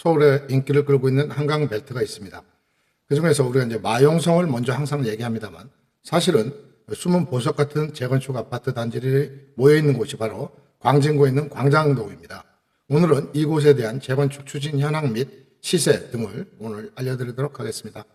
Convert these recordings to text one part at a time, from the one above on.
서울의 인기를 끌고 있는 한강 벨트가 있습니다. 그중에서 우리가 이제 마용성을 먼저 항상 얘기합니다만 사실은 숨은 보석 같은 재건축 아파트 단지들이 모여 있는 곳이 바로 광진구에 있는 광장동입니다. 오늘은 이곳에 대한 재건축 추진 현황 및 시세 등을 오늘 알려드리도록 하겠습니다.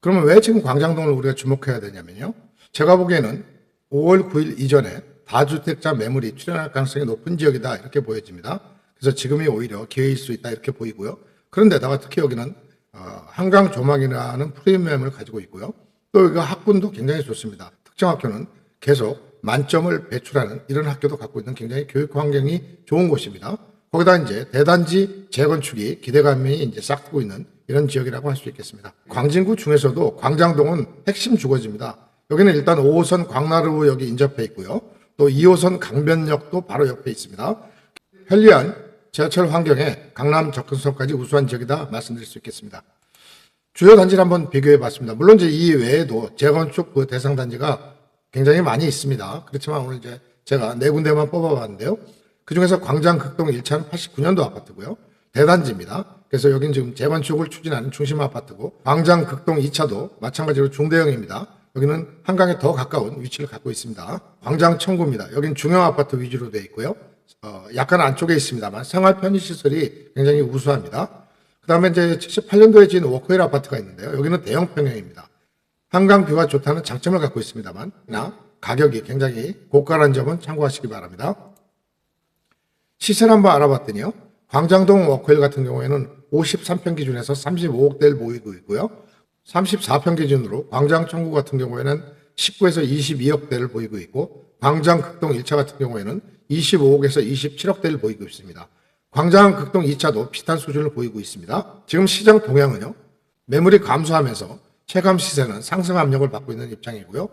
그러면 왜 지금 광장동을 우리가 주목해야 되냐면요. 제가 보기에는 5월 9일 이전에 다주택자 매물이 출현할 가능성이 높은 지역이다 이렇게 보여집니다. 그래서 지금이 오히려 기회일 수 있다 이렇게 보이고요. 그런데다가 특히 여기는 한강 조망이라는 프리미엄을 가지고 있고요. 또 여기가 학군도 굉장히 좋습니다. 특정 학교는 계속 만점을 배출하는 이런 학교도 갖고 있는 굉장히 교육 환경이 좋은 곳입니다. 거기다 이제 대단지 재건축이 기대감이 이제 싹트고 있는 이런 지역이라고 할 수 있겠습니다. 광진구 중에서도 광장동은 핵심 주거지입니다. 여기는 일단 5호선 광나루역이 인접해 있고요. 또 2호선 강변역도 바로 옆에 있습니다. 편리한 지하철 환경에 강남 접근성까지 우수한 지역이다 말씀드릴 수 있겠습니다. 주요 단지를 한번 비교해 봤습니다. 물론 이제 이 외에도 재건축 그 대상 단지가 굉장히 많이 있습니다. 그렇지만 오늘 이제 제가 네 군데만 뽑아봤는데요. 그 중에서 광장 극동 1차는 89년도 아파트고요. 대단지입니다. 그래서 여긴 지금 재건축을 추진하는 중심 아파트고, 광장 극동 2차도 마찬가지로 중대형입니다. 여기는 한강에 더 가까운 위치를 갖고 있습니다. 광장 청구입니다. 여긴 중형 아파트 위주로 되어 있고요. 약간 안쪽에 있습니다만 생활 편의시설이 굉장히 우수합니다. 그 다음에 이제 78년도에 지은 워크웨일 아파트가 있는데요. 여기는 대형 평형입니다. 한강 뷰가 좋다는 장점을 갖고 있습니다만 가격이 굉장히 고가라는 점은 참고하시기 바랍니다. 시세를 한번 알아봤더니요. 광장동 워크웨일 같은 경우에는 53평 기준에서 35억대를 보이고 있고요. 34평 기준으로 광장 청구 같은 경우에는 19에서 22억대를 보이고 있고, 광장 극동 1차 같은 경우에는 25억에서 27억대를 보이고 있습니다. 광장 극동 2차도 비슷한 수준을 보이고 있습니다. 지금 시장 동향은요. 매물이 감소하면서 체감 시세는 상승 압력을 받고 있는 입장이고요.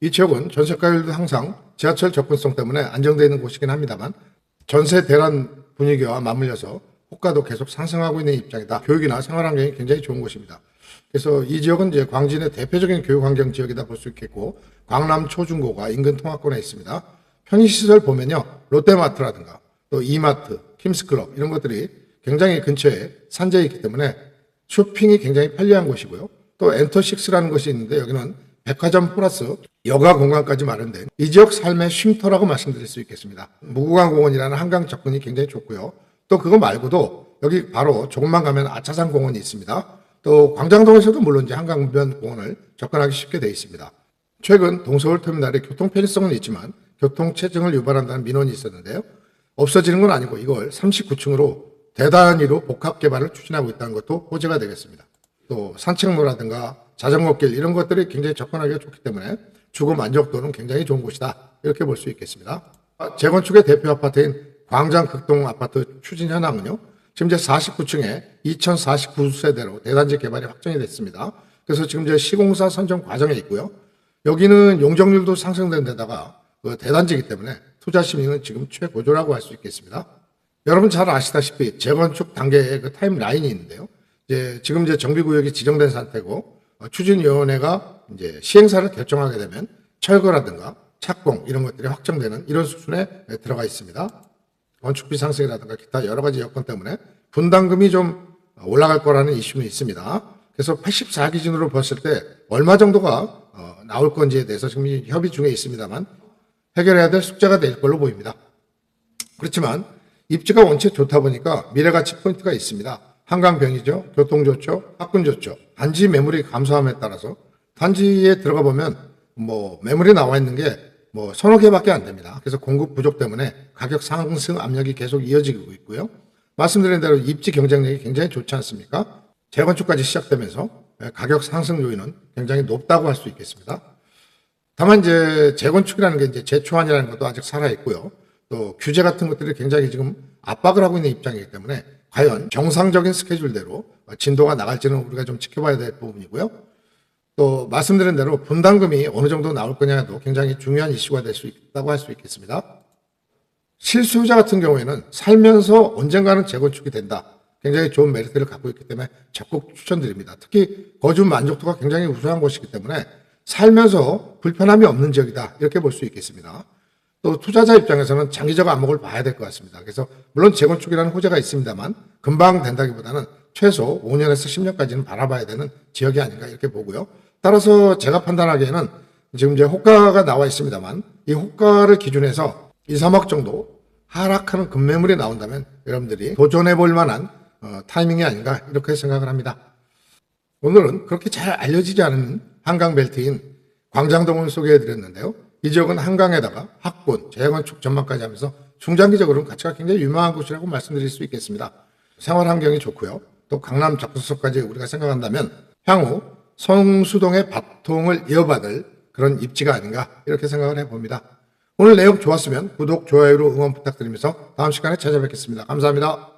이 지역은 전세가율도 항상 지하철 접근성 때문에 안정되어 있는 곳이긴 합니다만 전세 대란 분위기와 맞물려서 호가도 계속 상승하고 있는 입장이다. 교육이나 생활 환경이 굉장히 좋은 곳입니다. 그래서 이 지역은 이제 광진의 대표적인 교육 환경 지역이다 볼 수 있겠고, 광남 초중고가 인근 통합권에 있습니다. 편의시설 보면요. 롯데마트라든가 또 이마트, 킴스클럽 이런 것들이 굉장히 근처에 산재해 있기 때문에 쇼핑이 굉장히 편리한 곳이고요. 또 엔터식스라는 것이 있는데 여기는 백화점 플러스 여가 공간까지 마련된 이 지역 삶의 쉼터라고 말씀드릴 수 있겠습니다. 무구강공원이라는 한강 접근이 굉장히 좋고요. 또 그거 말고도 여기 바로 조금만 가면 아차산 공원이 있습니다. 또 광장동에서도 물론 이제 한강변 공원을 접근하기 쉽게 되어 있습니다. 최근 동서울터미널의 교통 편의성은 있지만 교통체증을 유발한다는 민원이 있었는데요. 없어지는 건 아니고 이걸 39층으로 대단위로 복합 개발을 추진하고 있다는 것도 호재가 되겠습니다. 또 산책로라든가 자전거길 이런 것들이 굉장히 접근하기가 좋기 때문에 주거 만족도는 굉장히 좋은 곳이다 이렇게 볼 수 있겠습니다. 재건축의 대표 아파트인 광장 극동 아파트 추진 현황은요. 지금 이제 49층에 2049세대로 대단지 개발이 확정이 됐습니다. 그래서 지금 이제 시공사 선정 과정에 있고요. 여기는 용적률도 상승된 데다가 대단지이기 때문에 투자 심리는 지금 최고조라고 할 수 있겠습니다. 여러분 잘 아시다시피 재건축 단계의 그 타임라인이 있는데요. 지금 이제 정비구역이 지정된 상태고, 추진위원회가 이제 시행사를 결정하게 되면 철거라든가 착공 이런 것들이 확정되는 이런 수준에 들어가 있습니다. 건축비 상승이라든가 기타 여러 가지 여건 때문에 분담금이 좀 올라갈 거라는 이슈는 있습니다. 그래서 84 기준으로 봤을 때 얼마 정도가 나올 건지에 대해서 지금 협의 중에 있습니다만 해결해야 될 숙제가 될 걸로 보입니다. 그렇지만 입지가 원체 좋다 보니까 미래가치 포인트가 있습니다. 한강변이죠. 교통 좋죠. 학군 좋죠. 단지 매물이 감소함에 따라서 단지에 들어가 보면 매물이 나와 있는 게 서너 개밖에 안 됩니다. 그래서 공급 부족 때문에 가격 상승 압력이 계속 이어지고 있고요. 말씀드린 대로 입지 경쟁력이 굉장히 좋지 않습니까? 재건축까지 시작되면서 가격 상승 요인은 굉장히 높다고 할 수 있겠습니다. 다만 이제 재건축이라는 게 이제 재초안이라는 것도 아직 살아 있고요. 또 규제 같은 것들이 굉장히 지금 압박을 하고 있는 입장이기 때문에 과연 정상적인 스케줄대로 진도가 나갈지는 우리가 좀 지켜봐야 될 부분이고요. 또 말씀드린 대로 분담금이 어느 정도 나올 거냐도 굉장히 중요한 이슈가 될 수 있다고 할 수 있겠습니다. 실수요자 같은 경우에는 살면서 언젠가는 재건축이 된다. 굉장히 좋은 메리트를 갖고 있기 때문에 적극 추천드립니다. 특히 거주 만족도가 굉장히 우수한 곳이기 때문에 살면서 불편함이 없는 지역이다. 이렇게 볼 수 있겠습니다. 또 투자자 입장에서는 장기적 안목을 봐야 될 것 같습니다. 그래서 물론 재건축이라는 호재가 있습니다만 금방 된다기보다는 최소 5년에서 10년까지는 바라봐야 되는 지역이 아닌가 이렇게 보고요. 따라서 제가 판단하기에는 지금 이제 호가가 나와 있습니다만 이 호가를 기준해서 2, 3억 정도 하락하는 급매물이 나온다면 여러분들이 도전해 볼 만한 타이밍이 아닌가 이렇게 생각을 합니다. 오늘은 그렇게 잘 알려지지 않은 한강벨트인 광장동을 소개해 드렸는데요. 이 지역은 한강에다가 학군, 재건축 전망까지 하면서 중장기적으로는 가치가 굉장히 유망한 곳이라고 말씀드릴 수 있겠습니다. 생활 환경이 좋고요. 또 강남 적수성까지 우리가 생각한다면 향후 성수동의 바통을 이어받을 그런 입지가 아닌가 이렇게 생각을 해봅니다. 오늘 내용 좋았으면 구독, 좋아요로 응원 부탁드리면서 다음 시간에 찾아뵙겠습니다. 감사합니다.